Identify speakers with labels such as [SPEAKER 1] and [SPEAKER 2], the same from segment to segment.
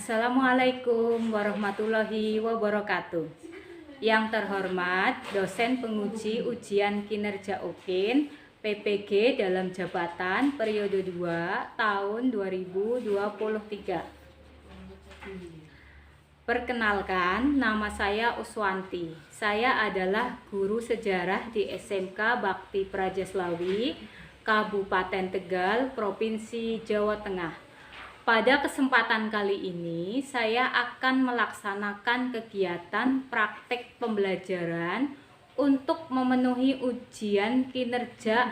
[SPEAKER 1] Assalamualaikum warahmatullahi wabarakatuh. Yang terhormat dosen penguji ujian kinerja UKIN PPG dalam jabatan periode 2 tahun 2023. Perkenalkan, nama saya Uswanti. Saya adalah guru sejarah di SMK Bakti Praja Slawi, Kabupaten Tegal, Provinsi Jawa Tengah. Pada kesempatan kali ini, saya akan melaksanakan kegiatan praktek pembelajaran untuk memenuhi ujian kinerja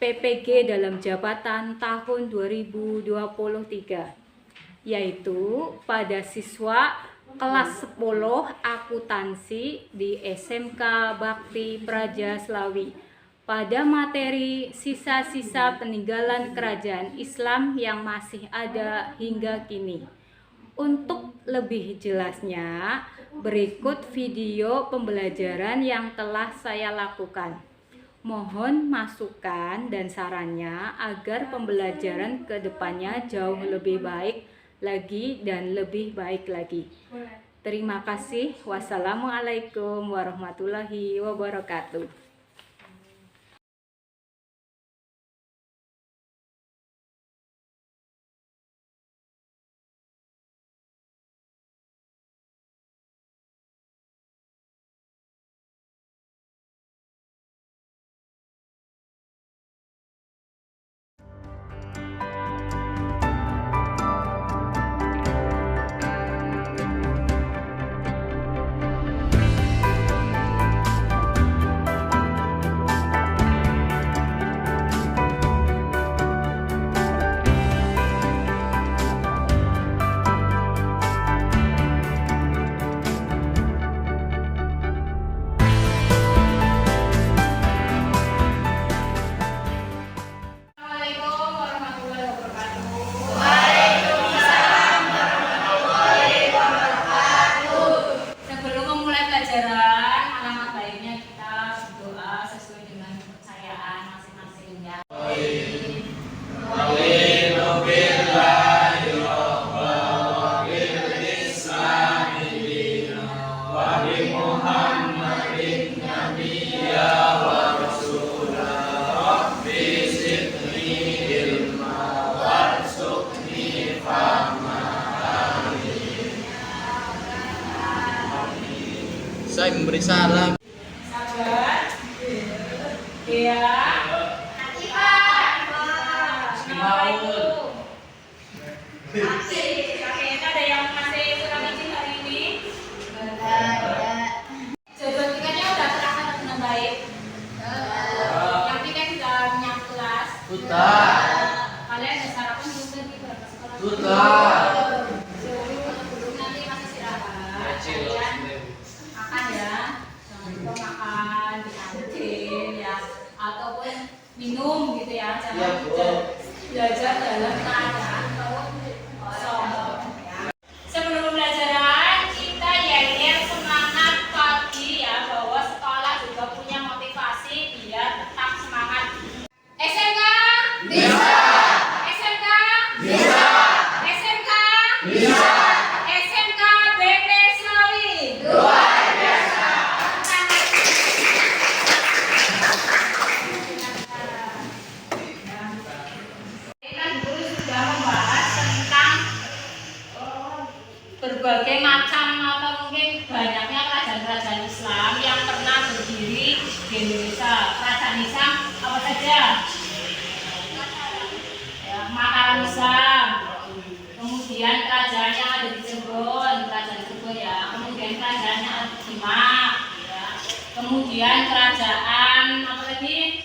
[SPEAKER 1] PPG dalam jabatan tahun 2023, yaitu pada siswa kelas 10 akuntansi di SMK Bakti Praja Slawi pada materi sisa-sisa peninggalan kerajaan Islam yang masih ada hingga kini. Untuk lebih jelasnya, berikut video pembelajaran yang telah saya lakukan. Mohon masukan dan sarannya agar pembelajaran ke depannya jauh lebih baik lagi dan lebih baik lagi. Terima kasih. Wassalamualaikum warahmatullahi wabarakatuh.
[SPEAKER 2] Saya memberi salam.
[SPEAKER 1] Sabar. Iya. Assalamualaikum. Kakeknya ada yang masih kurang izin hari ini? Jadwal tiketnya udah terlaksana dengan baik. Yang tiket sudah menyambut kelas.
[SPEAKER 2] Sudah.
[SPEAKER 1] Kalian udah sarapan belum tadi berapa sekolah?
[SPEAKER 2] Sudah.
[SPEAKER 1] Belum, nanti masih istirahat. Kalian makan ya, jangan lupa makan di kantin ya, ataupun minum gitu ya, jangan belajar dalam keadaan kosong ya. Sebelum pembelajaran kita yel-yel semangat pagi ya, bahwa sekolah juga punya motivasi biar tetap semangat. SMK bisa. SMK bisa. SMK bisa. SMK BP Slawi luar biasa. Kan guru sudah membahas tentang berbagai macam atau mungkin banyaknya kerajaan-kerajaan Islam yang pernah berdiri di Indonesia. Kerajaan Islam apa saja? Ya, Mataram Islam. Kemudian kerajaan yang ada di Cirebon, kerajaan Cirebon ya. Kemudian kerajaan yang ada di Demak, ya. Kemudian kerajaan apa lagi?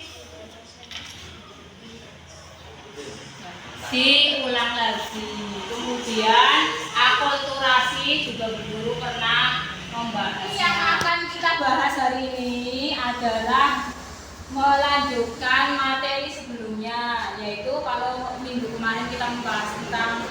[SPEAKER 1] Diulang lagi. Kemudian akulturasi juga guru pernah membahas. Yang akan kita bahas hari ini adalah melanjutkan materi sebelumnya, yaitu kalau minggu kemarin kita membahas tentang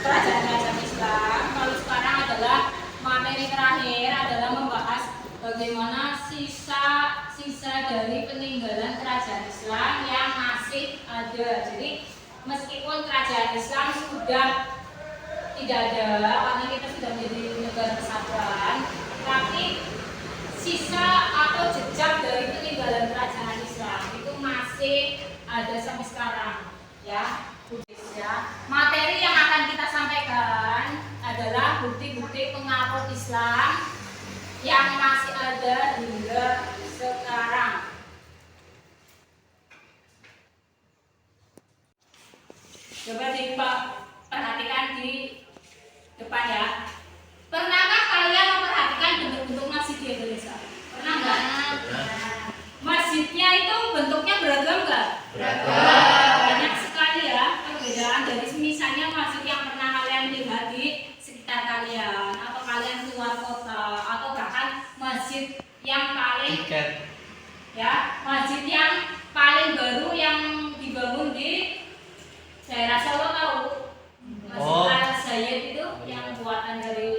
[SPEAKER 1] kerajaan-kerajaan Islam, kalau sekarang adalah materi terakhir adalah membahas bagaimana sisa dari peninggalan kerajaan Islam yang masih ada. Jadi meskipun kerajaan Islam sudah tidak ada karena kita sudah menjadi negara kesatuan, tapi sisa atau jejak dari peninggalan kerajaan Islam itu masih ada sampai sekarang, ya. Materi yang akan kita sampaikan adalah bukti-bukti pengaruh Islam yang masih ada hingga sekarang. Coba perhatikan di depan ya. Pernahkah kalian memperhatikan bentuk-bentuk masjid di Indonesia? Pernah nggak? Masjidnya itu bentuknya beragam nggak?
[SPEAKER 2] Beragam.
[SPEAKER 1] Banyak sekali ya perbedaan dari misalnya masjid yang pernah kalian lihat di sekitar kalian, atau kalian keluar kota, atau bahkan masjid yang paling masjid yang paling baru yang dibangun di daerah Solo, tahu? Masjid Al-Zaid itu yang buatan dari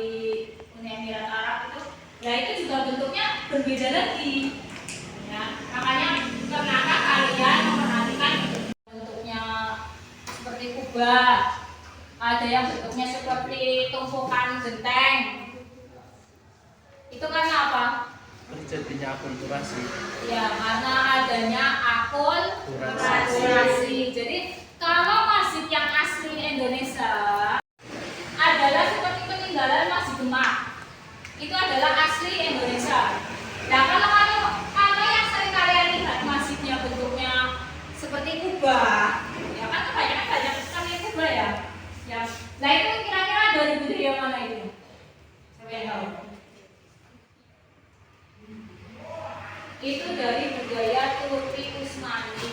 [SPEAKER 1] Uni Emirat Arab itu. Ya itu juga bentuknya berbeda lagi. Ya, makanya pernahkah kalian memperhatikan bentuknya seperti kubah? Ada yang bentuknya seperti tumpukan genteng. Itu karena apa?
[SPEAKER 2] Terjadinya akulturasi.
[SPEAKER 1] Ya, karena adanya akulturasi. Jadi kalau masjid yang asli Indonesia adalah seperti peninggalan Masjid Demak, itu adalah asli Indonesia. Nah, kalau yang sering kalian lihat masjidnya bentuknya seperti kubah, ya kan kebanyakan banyak sekali kubah ya. Ya, nah itu kira-kira dari budaya mana itu? Siapa yang tahu? Itu dari budaya Turki Utsmani.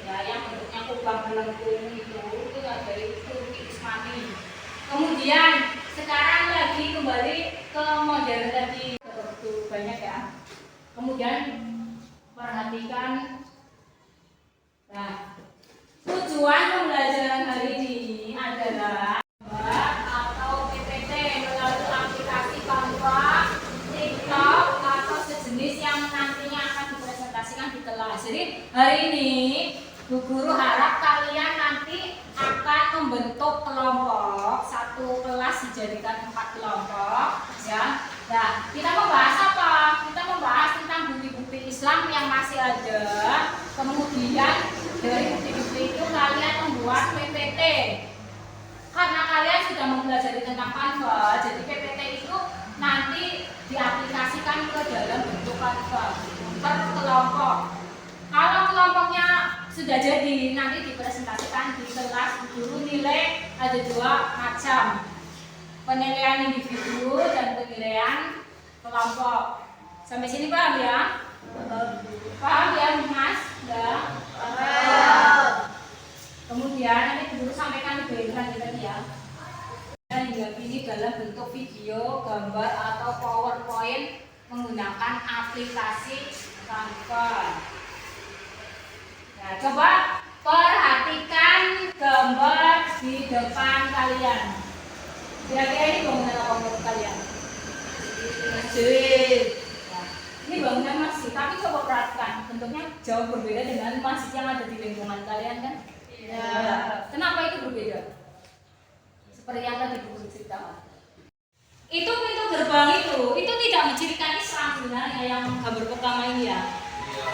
[SPEAKER 1] Ya, yang bentuknya kubah melengkung itu dari Turki Utsmani. Kemudian sekarang lagi kembali ke modern tadi, begitu banyak ya. Kemudian perhatikan, nah tujuan pembelajaran hari ini adalah atau PPT melalui aplikasi Canva, TikTok atau sejenis yang nantinya akan dipresentasikan di kelas. Jadi hari ini Bu Guru harap kalian nanti akan membentuk kelompok, satu kelas dijadikan 4 kelompok, ya. Nah, kita membahas apa? Kita membahas tentang bukti-bukti Islam yang masih ada. Kemudian dari bukti-bukti itu kalian membuat PPT. Karena kalian sudah mempelajari tentang Canva, jadi PPT itu nanti diaplikasikan ke dalam bentuk Canva per kelompok. Kalau kelompoknya sudah jadi, nanti dipresentasikan di kelas. Guru nilai ada 2 macam, penilaian individu dan penilaian kelompok. Sampai sini paham ya? Paham ya Mas? Ya. Kemudian nanti guru sampaikan lebih lanjut lagi ya. Dan hingga kini dalam bentuk video, gambar atau PowerPoint menggunakan aplikasi Canva. Nah, coba perhatikan gambar di depan kalian. Kira-kira ini bangunan apa menurut kalian? Masjid. Nah, ini bangunan masjid, tapi coba perhatikan, bentuknya jauh berbeda dengan masjid yang ada di lingkungan kalian kan? Iya. Kenapa itu berbeda? Seperti yang tadi Bu ceritakan. Itu pintu gerbang itu tidak mencirikan Islam sebenarnya yang gambar pertama ini ya.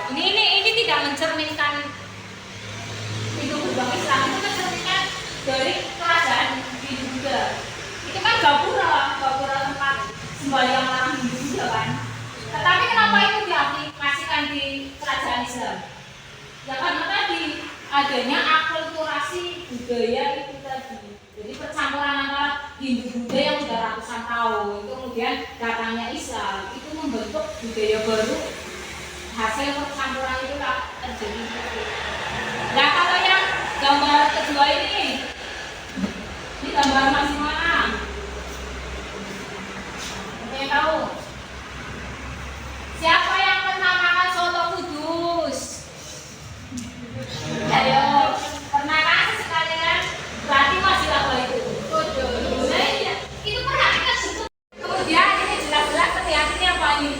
[SPEAKER 1] Ini tidak mencerminkan pintu gerbang Islam, itu mencerminkan dari kerajaan Hindu Buddha. Itu kan gapura tempat sembahyang orang Hindu Buddha kan. Tetapi kenapa itu diaplikasikan di kerajaan Islam? Ya karena tadi adanya akulturasi budaya itu tadi. Jadi percampuran antara Hindu Buddha yang sudah ratusan tahun, kemudian datangnya Islam, itu membentuk budaya baru. Hasil percampuran itu terjadi. Nah kalau yang gambar kedua ini gambar masih mana? Oke, tahu? Siapa yang pernah makan soto Kudus? Ayo, pernah kan sekalian? Berarti masih apa itu? Kudus. Nah, iya. Itu perhatikan bentuk. Kemudian ini jelas-jelas terlihat ini apa ini?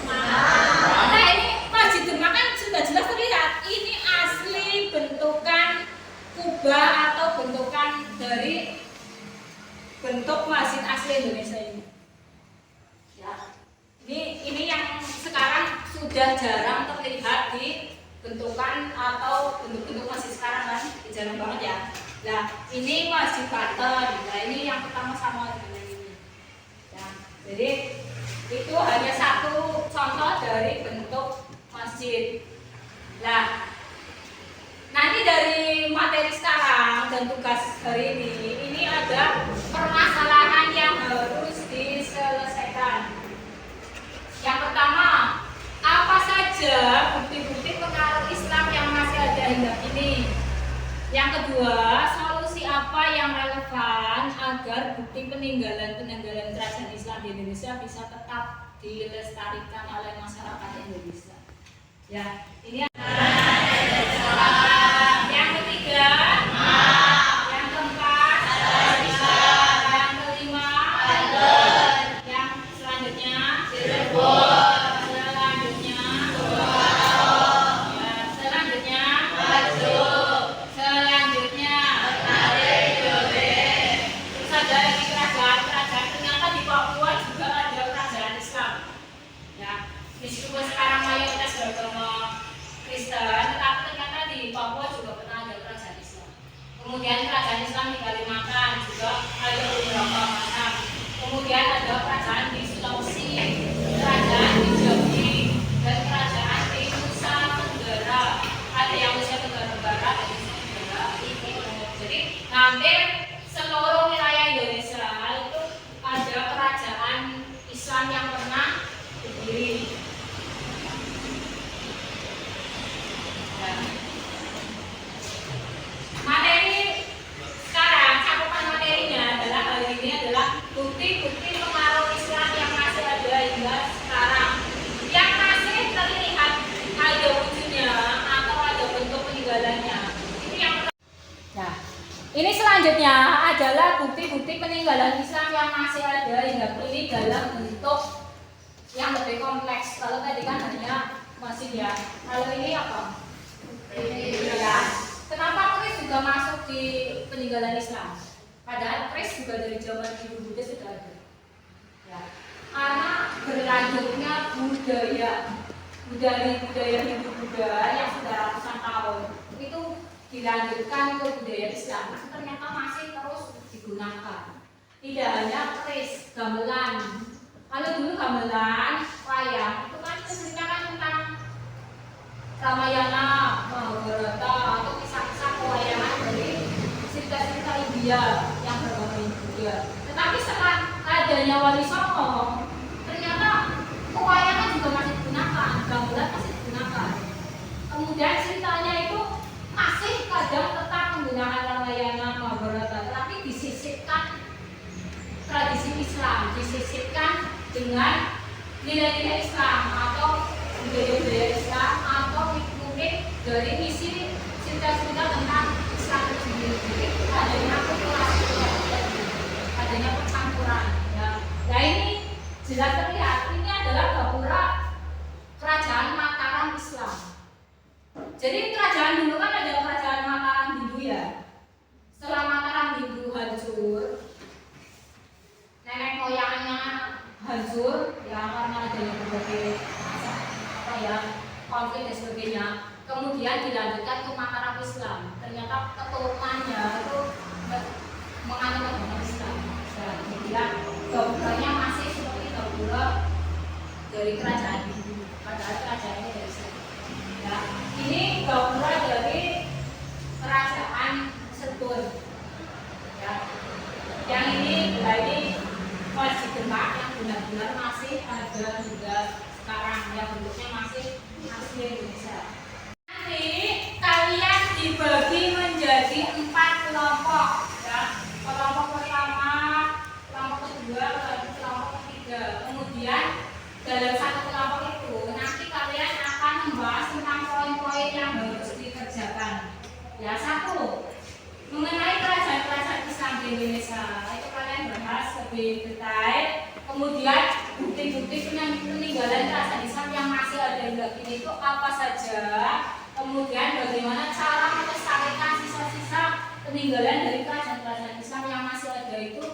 [SPEAKER 1] Nah ini Masjid Demak kan sudah jelas terlihat. Ini asli bentukan kubah atau bentukan dari bentuk masjid asli Indonesia ini. Ya, ini yang sekarang sudah jarang terlihat di bentukan atau bentuk-bentuk masjid sekarang kan, jarang banget ya. Nah, ini masjid Banten. Nah, ini yang pertama sama dengan ini. Ya, jadi itu hanya satu contoh dari bentuk masjid. Nah, nanti dari materi sekarang dan tugas hari ini ada permasalahan yang harus diselesaikan. Yang pertama, apa saja bukti-bukti pengaruh Islam yang masih ada hingga kini? Yang kedua, solusi apa yang relevan agar bukti peninggalan kerajaan Islam di Indonesia bisa tetap dilestarikan oleh masyarakat Indonesia? Ya, ini yang ketiga, yang keempat, yang kelima, yang selanjutnya, selanjutnya, ya, selanjutnya, terus ada lagi kerajaan ternyata di Papua juga ada kerajaan Islam. Ya, meskipun sekarang mayoritas beragama Kristen, tetapi ternyata di Papua juga pernah ada kerajaan Islam. Kemudian kerajaan Islam di Kalimantan juga ada beberapa macam. Kemudian ada kerajaan di Sulawesi, kerajaan di Jambi, dan kerajaan di Nusa Tenggara. Ada yang Nusa Tenggara Barat, ada Nusa Tenggara Timur. Jadi hampir seluruh wilayah Indonesia itu ada kerajaan Islam yang pernah berdiri. Materi sekarang, cakupan materinya adalah hari ini adalah bukti-bukti pengaruh Islam yang masih ada hingga sekarang, yang masih terlihat ada wujudnya atau ada bentuk peninggalannya. Ini yang pertama. Nah, ini selanjutnya adalah bukti-bukti peninggalan Islam yang masih ada hingga kini dalam bentuk yang lebih kompleks. Kalau tadi kan hanya masih ya, kalau ini apa? Ya. Kenapa keris juga masuk di peninggalan Islam? Padahal keris juga dari zaman Hindu Buddha sudah ada. Ya. Karena berlanjutnya budaya Hindu Buddha yang sudah ratusan tahun itu dilanjutkan ke budaya Islam. Ternyata masih terus digunakan. Tidak hanya keris, gamelan. Kalau dulu gamelan, wayang itu kan ceritakan tentang Ramayana, Mahabharata atau kisah-kisah pewayangan dari cerita-cerita India yang berbahasa India. Tetapi setelah adanya Wali Songo, ternyata pewayangan juga masih digunakan, gamelan masih digunakan. Kemudian ceritanya itu masih kadang tetap menggunakan Ramayana, Mahabharata, tetapi disisipkan tradisi Islam, disisipkan dengan nilai-nilai Islam atau budaya-budaya Islam atau mungkin dari misi cerita-cerita tentang Islam itu sendiri. Jadi adanya akulturasi, adanya percampuran. Ya. Nah ini jelas terlihat ini adalah gapura kerajaan Mataram Islam. Jadi kerajaan dulu kan ada kerajaan Mataram Hindu ya. Setelah Mataram Hindu hancur, nenek moyangnya hancur ya karena adanya berbagai konflik dan sebagainya. Kemudian dilanjutkan ke Mataram Islam. Ternyata keturunannya itu menganut agama Islam. Kemudian gapuranya masih seperti gapura dari kerajaan Hindu, padahal kerajaannya dari Islam. Ya, ini gapura dari kerajaan Setun. Ya. Yang ini Masjid Demak yang benar-benar masih ada hingga sekarang, yang bentuknya masih asli Indonesia. Nanti kalian dibagi menjadi 4 kelompok, ya. Kelompok pertama, kelompok kedua, kelompok ketiga. Kemudian dalam satu kelompok itu nanti kalian akan membahas tentang poin-poin yang harus dikerjakan. Ya, satu, mengenai kerajaan-kerajaan Islam di Indonesia itu kalian bahas lebih detail. Kemudian bukti-bukti peninggalan kerajaan Islam yang masih ada hingga kini itu apa saja. Kemudian bagaimana cara melestarikan sisa-sisa peninggalan dari kerajaan-kerajaan Islam yang masih ada itu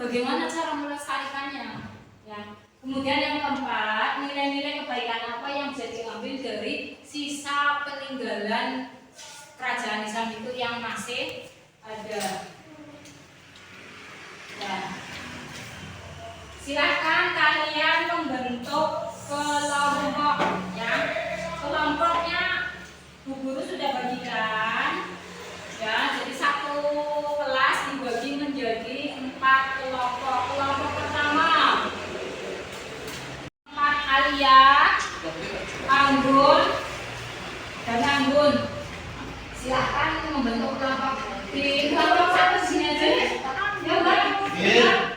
[SPEAKER 1] bagaimana cara melestarikannya. Ya. Kemudian yang keempat, nilai-nilai kebaikan apa yang bisa diambil dari sisa peninggalan kerajaan Islam itu yang masih ada. Ya. Silahkan kalian membentuk kelompok. Ya. Kelompoknya Bu Guru sudah bagikan. Ya, jadi satu kelas dibagi menjadi 4 kelompok. Kelompok pertama, 4 Alia, Anggun, dan Anggun. Silahkan membentuk kelompok. Di kelompok satu sini aja. Ya, Mbak. Ya.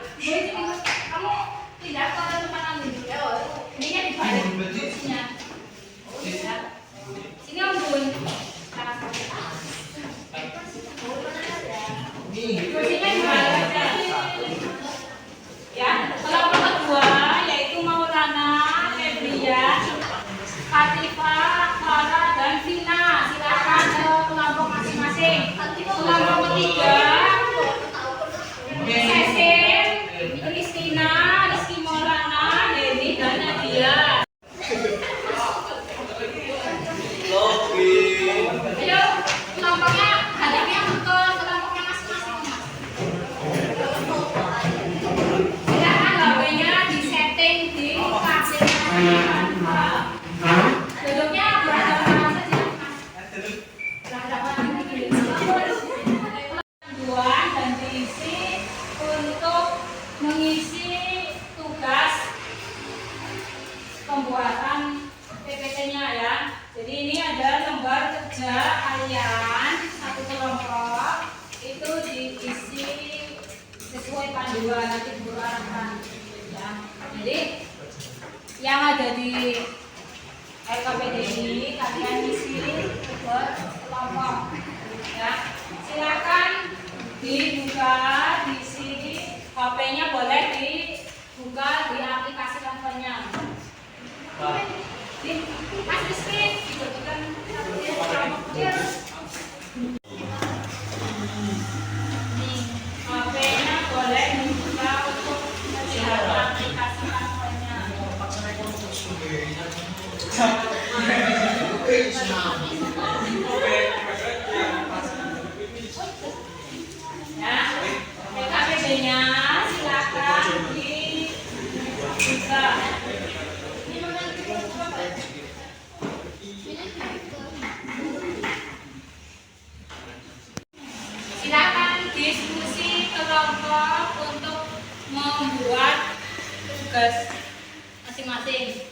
[SPEAKER 1] Kamu tidak ke depan Anggun. Ini kan dibalik kursinya. Ya. Sini Anggun. Kursinya dibalik aja. Ya, kelompok kedua yaitu Maulana, Febria, Katifa, Clara, dan Vina. Silakan ke kelompok masing-masing. Kelompok ketiga, Cecil, Kristina, Rizky Maulana, Dewi, dan Nadia. Ayo, kelompoknya hadapnya ke kelompoknya masing-masing. Silakan HP-nya disetting di vaksinasi. Duduknya berhadapan saja. Berhadapan tujuan dan diisi untuk mengisi tugas pembuatan PPT-nya ya. Jadi ini ada lembar kerja kalian satu kelompok itu diisi sesuai panduan nanti guru arahkan ya. Jadi yang ada di LKPD ini kalian isi ke kelompok ya. Silakan dibuka diisi, HP-nya boleh dibuka di aplikasi handphonenya. Mas Rizky dibutuhkan kelompoknya. HP-nya boleh dibuka untuk melihat aplikasi handphonenya. Ya, PKPD-nya silakan dibuka. Silakan diskusi kelompok untuk membuat tugas masing-masing.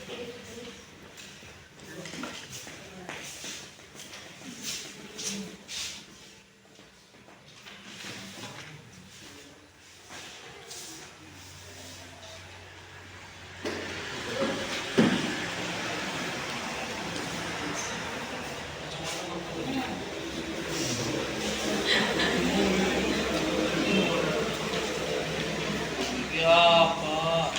[SPEAKER 2] Ya, Pak.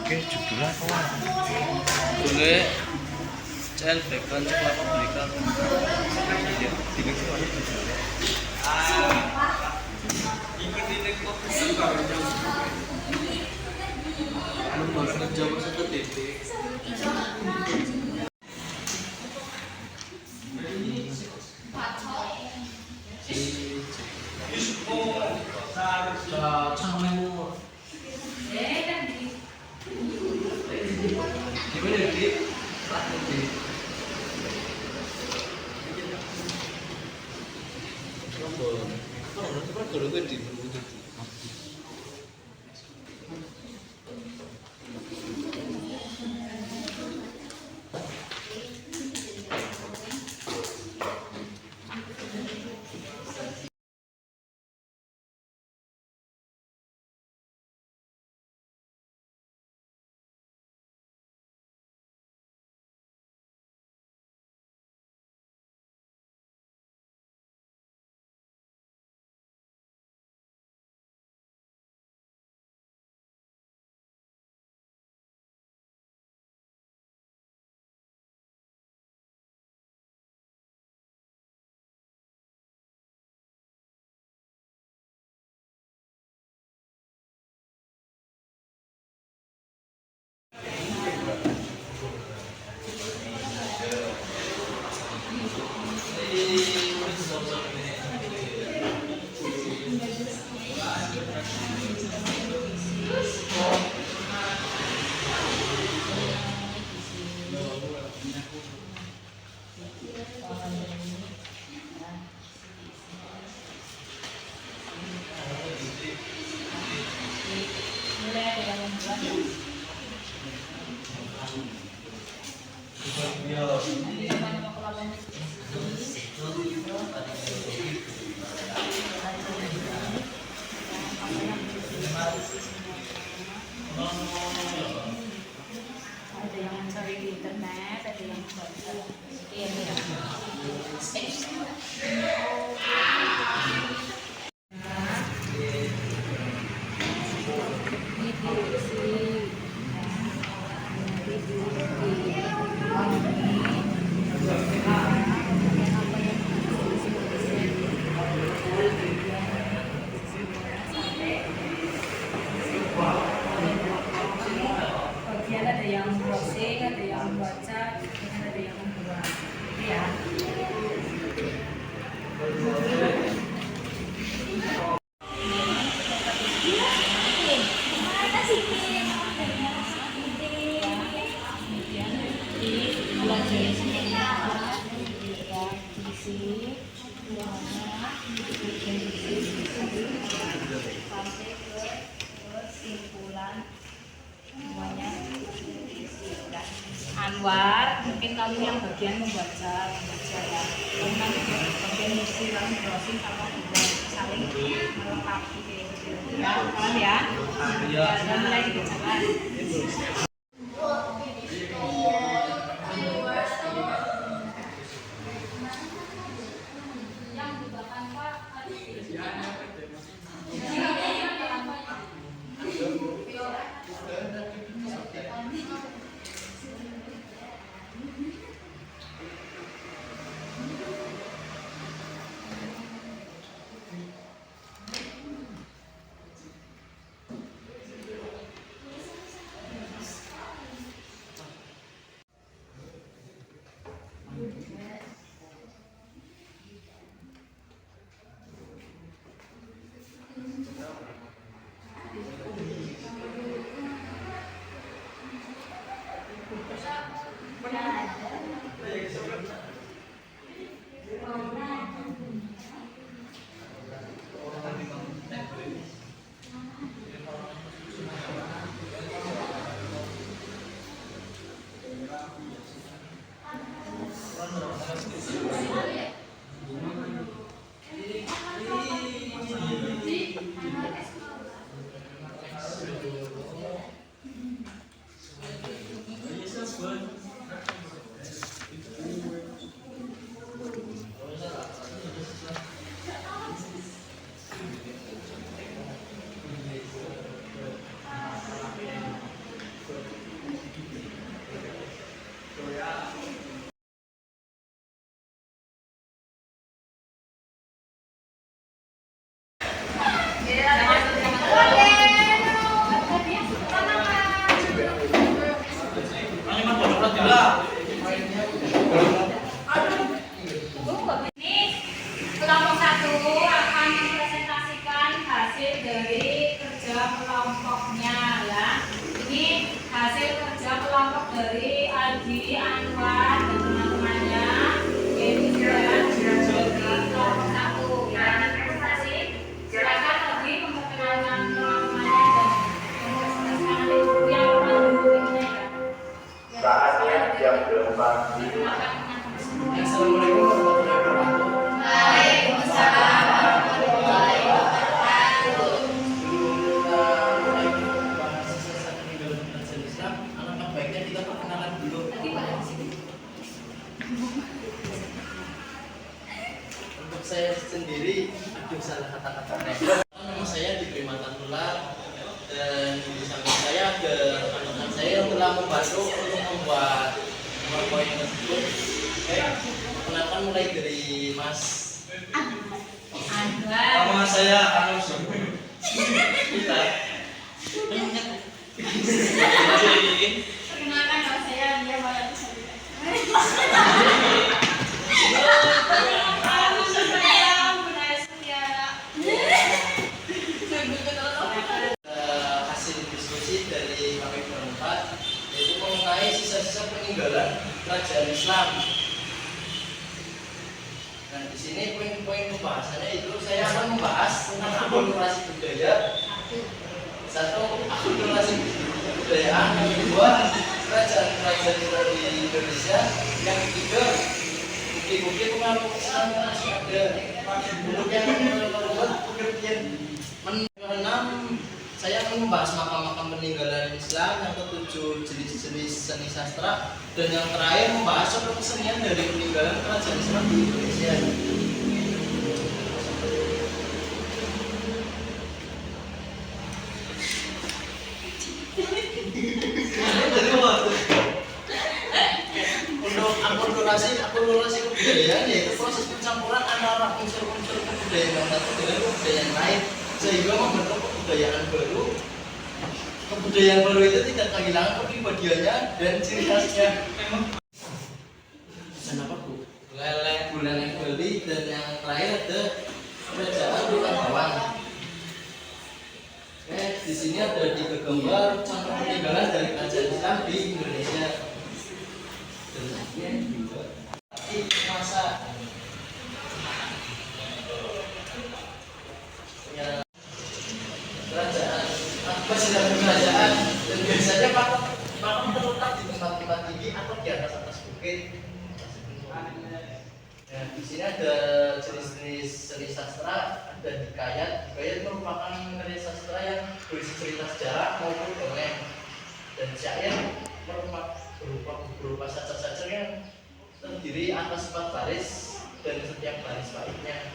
[SPEAKER 2] Oke, judulnya apa? Boleh CLB kan sekolah publikan. Iya, tiga kali judulnya. Nomor kerja satu titik.
[SPEAKER 1] lalu yang bagian membaca ya. Lalu nanti bagian musik lalu browsing sama juga saling melengkapi kayak gitu. Ya, paham ya?
[SPEAKER 2] Iya.
[SPEAKER 1] Dan mulai dibacakan. Kelompok 1 akan mempresentasikan hasil dari kerja kelompoknya ya. Ini hasil kerja kelompok dari Aldi, Anwar dan teman-temannya. Ini dari kelompok 1 ya. Ini presentasi. Silakan Aldi memperkenalkan teman-temannya dan mempresentasikan nanti buku yang dulu ini ya.
[SPEAKER 3] Saatnya jam 8.
[SPEAKER 2] Assalamualaikum warahmatullahi wabarakatuh.
[SPEAKER 1] Waalaikumsalam warahmatullahi wabarakatuh.
[SPEAKER 2] Alangkah baiknya kita perkenalan dulu. Untuk saya sendiri, aduh salah kata-kata. Nama saya Diberi Matanula dan di samping saya ada rekan-rekan saya yang telah membantu untuk membuat PowerPoint tersebut. Kenalkan mulai dari Mas
[SPEAKER 1] Anwar.
[SPEAKER 2] Nama saya Anus. Kita.
[SPEAKER 1] Perkenalkan nama saya Lia Malatisa.
[SPEAKER 2] Hasil diskusi dari kami berempat yaitu mengenai sisa-sisa peninggalan kerajaan Islam. Dan di sini poin-poin pembahasannya itu saya akan membahas tentang akulturasi budaya. Satu, akulturasi kebudayaan. Yang kedua, kerajaan-kerajaan kita di Indonesia. Yang ketiga, bukti-bukti pengaruh Islam yang masih ada. Untuk yang kedua, pengertian. Keenam, saya akan membahas makam-makam peninggalan Islam. Yang ketujuh, jenis-jenis seni sastra. Dan yang terakhir, membahas soal kesenian dari peninggalan kerajaan Islam di Indonesia. Untuk akulturasi kebudayaan yaitu proses pencampuran antara unsur-unsur kebudayaan yang satu dengan kebudayaan yang lain sehingga membentuk kebudayaan baru. Kebudayaan baru itu tidak kehilangan kepribadiannya dan ciri khasnya. Dan apa bu? Lele, bulan yang Bali dan yang terakhir ada kerajaan Bulan Bawang. Oke, di sini ada 3 gambar contoh peninggalan dari kerajaan Islam di Indonesia. Dan juga di masa ya, kerajaan, kerajaan dan biasanya pakem terletak di tempat-tempat tinggi atau di atas bukit. bukit. Nah, di sini ada jenis-jenis seni sastra, ada hikayat. Hikayat merupakan karya sastra yang berisi cerita sejarah maupun dongeng. Dan syair berupa sajar-sajar yang terdiri atas 4 baris dan setiap baris baiknya.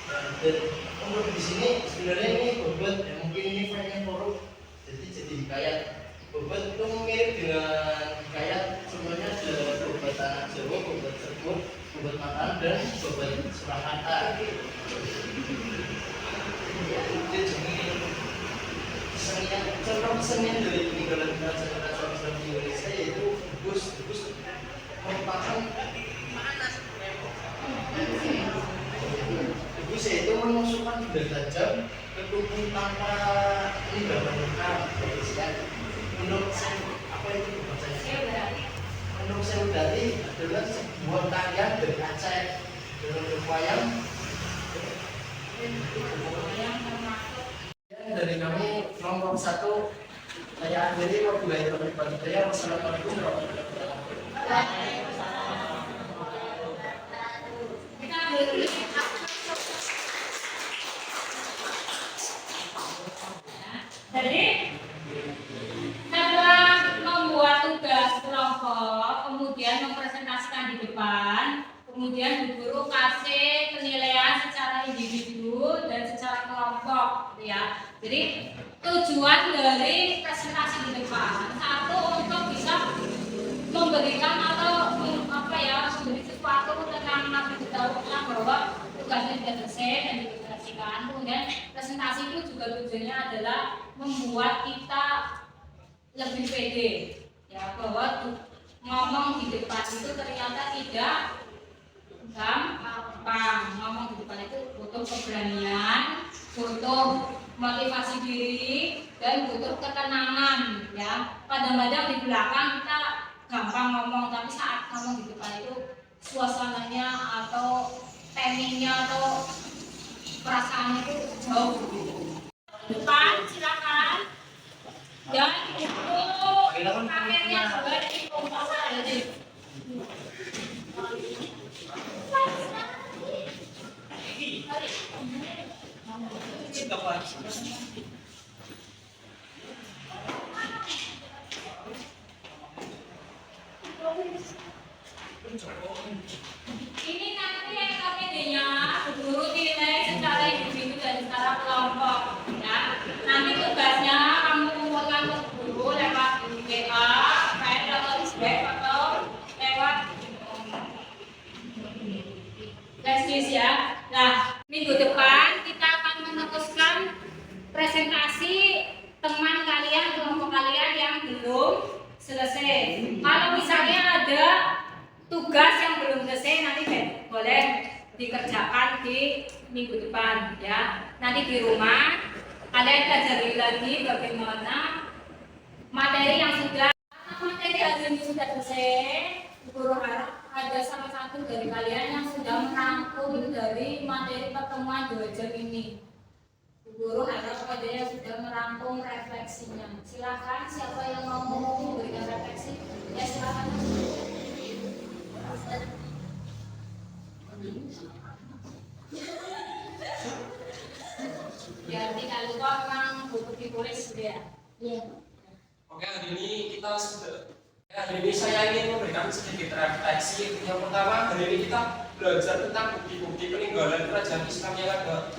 [SPEAKER 2] Nah, dan kemudian di sini sebenarnya ini bobot, ya mungkin ini file-nya korup, jadi hikayat. Bobot itu mirip dengan hikayat, semuanya ada bobot tanah Jawa, bobot Cirebon, bobot Mataram, dan bobot Surakarta. Contoh kesenian dari peninggalan kerajaan-kerajaan Islam di Indonesia yaitu Bugis merupakan Bugis yaitu menusukkan benda tajam ke tubuh tanpa meninggalkan luka. Menurut saya, apa itu bacanya? Menurut saya dari adalah sebuah tarian dari Aceh dengan wayang. Dari kami nomor 1 saya akhiri wabillahi taufiq wal hidayah. Wassalamualaikum warahmatullahi wabarakatuh.
[SPEAKER 1] Jadi setelah membuat tugas kelompok, kemudian mempresentasikan di depan, kemudian guru kasih penilaian secara individu dan secara kelompok, gitu ya. Jadi tujuan dari presentasi di depan satu untuk bisa memberikan atau memberi sesuatu tentang diberitahukan bahwa tugasnya sudah selesai dan dipresentasikan. Kemudian presentasi itu juga tujuannya adalah membuat kita lebih pede, ya, bahwa ngomong di depan itu ternyata tidak gampang. Ngomong di depan itu butuh keberanian, butuh motivasi diri, dan butuh ketenangan, ya. Kadang-kadang di belakang kita gampang ngomong, tapi saat ngomong di depan itu suasananya atau timingnya atau perasaannya itu jauh gitu. Depan silakan. Dan untuk kameranya juga dari kompas dari ini nanti KPD-nya guru nilai secara individu dan secara kelompok, ya. Nanti tugasnya kamu kumpulkan ke guru lewat WA, file atau Slack atau lewat flash ya. Nah, minggu depan kita akan meneruskan presentasi teman kalian, kelompok kalian yang belum selesai. Kalau misalnya ada tugas yang belum selesai, nanti boleh dikerjakan di minggu depan, ya. Nanti di rumah kalian pelajari lagi bagaimana materi yang sudah hari ini sudah selesai. Guru harap ada salah satu dari kalian yang sudah merangkum dari materi pertemuan 2 jam ini. Guru harap ada yang sudah merangkum refleksinya. Silakan, siapa yang mau memberikan refleksi? Ya, silakan. Ya, tidak lupa memang buku ditulis ya. Iya.
[SPEAKER 4] Oke, hari ini saya ingin memberikan sedikit refleksi. Yang pertama, hari ini kita belajar tentang bukti-bukti peninggalan kerajaan Islam yang ada.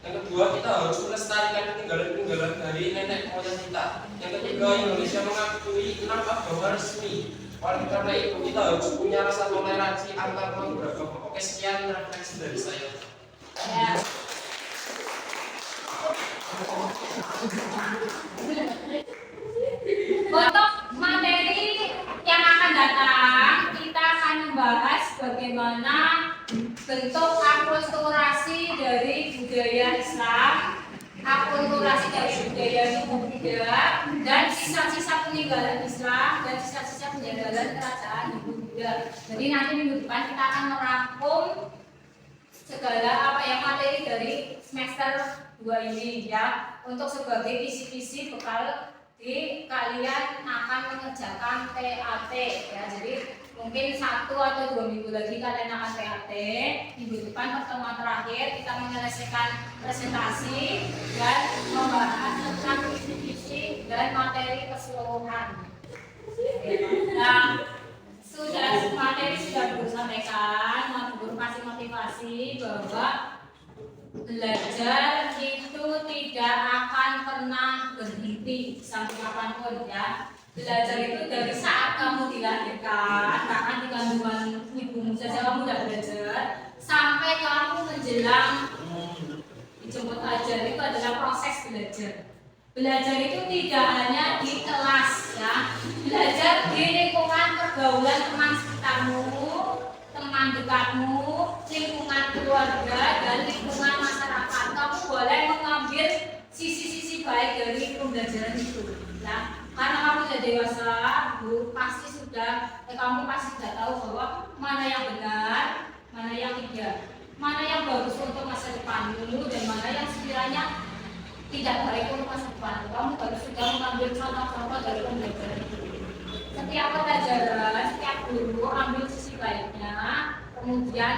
[SPEAKER 4] Yang kedua, kita harus melestarikan peninggalan-peninggalan dari nenek moyang kita. Yang ketiga, Indonesia mengakui 6 agama resmi. Oleh karena itu, kita harus punya rasa toleransi antar beragama. Oke, sekian refleksi dari saya.
[SPEAKER 1] Ya. Untuk materi yang akan datang, kita akan membahas bagaimana bentuk akulturasi dari budaya Islam, akulturasi dari budaya Hindu-Buddha, dan sisa-sisa peninggalan Islam dan sisa-sisa peninggalan kerajaan Hindu-Buddha. Jadi nanti minggu depan kita akan merangkum segala materi dari semester 2 ini, ya, untuk sebagai kisi-kisi bekal di kalian akan mengerjakan TAT, ya. Jadi Mungkin 1 atau 2 minggu lagi kalian akan PAT. Minggu depan pertemuan terakhir kita menyelesaikan presentasi dan membahas tentang visi-visi dan materi keseluruhan. Nah, materi sudah guru sampaikan, guru kasih motivasi bahwa belajar itu tidak akan pernah berhenti sampai kapanpun ya. Belajar itu dari saat kamu dilahirkan, bahkan di kandungan ibumu saja kamu sudah belajar, sampai kamu menjelang dijemput ajar, itu adalah proses belajar. Belajar itu tidak hanya di kelas ya, belajar di lingkungan pergaulan teman sekitarmu, teman dekatmu, lingkungan keluarga dan lingkungan masyarakat. Kamu boleh mengambil sisi-sisi baik dari pembelajaran itu ya. Karena kamu sudah dewasa, Bu, pasti kamu pasti sudah tahu bahwa mana yang benar, mana yang tidak, mana yang bagus untuk masa depanmu dan mana yang sekiranya tidak baik untuk masa depan. Kamu harus sudah mengambil contoh-contoh dari pembelajaran itu. Setiap pelajaran, setiap guru ambil sisi baiknya, kemudian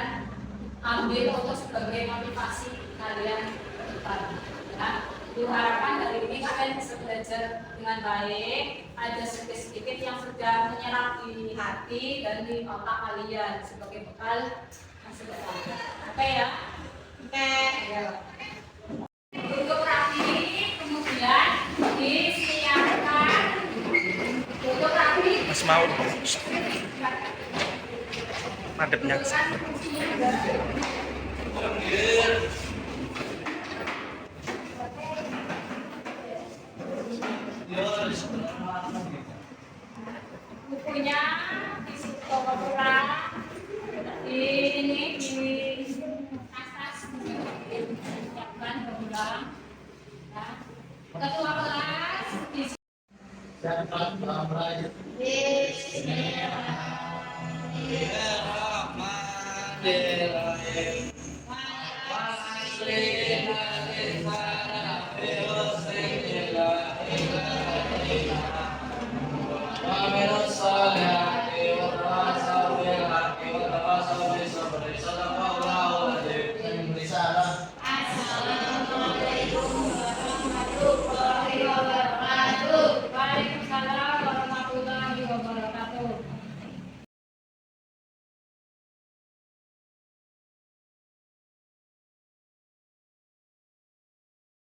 [SPEAKER 1] ambil untuk sebagai motivasi kalian ke depan. Ya. Diharapkan dari ini kalian bisa belajar dengan baik. Ada sedikit-sedikit yang sudah menyerap di hati dan di otak kalian sebagai bekal masa depan. Oke ya? Oke. Ya. Untuk rapi, kemudian disiapkan. Untuk rapi.
[SPEAKER 5] Mas mau madepnya.
[SPEAKER 1] Bukunya di situ kurang ini di atas siapkan berulang ya. Ketua kelas di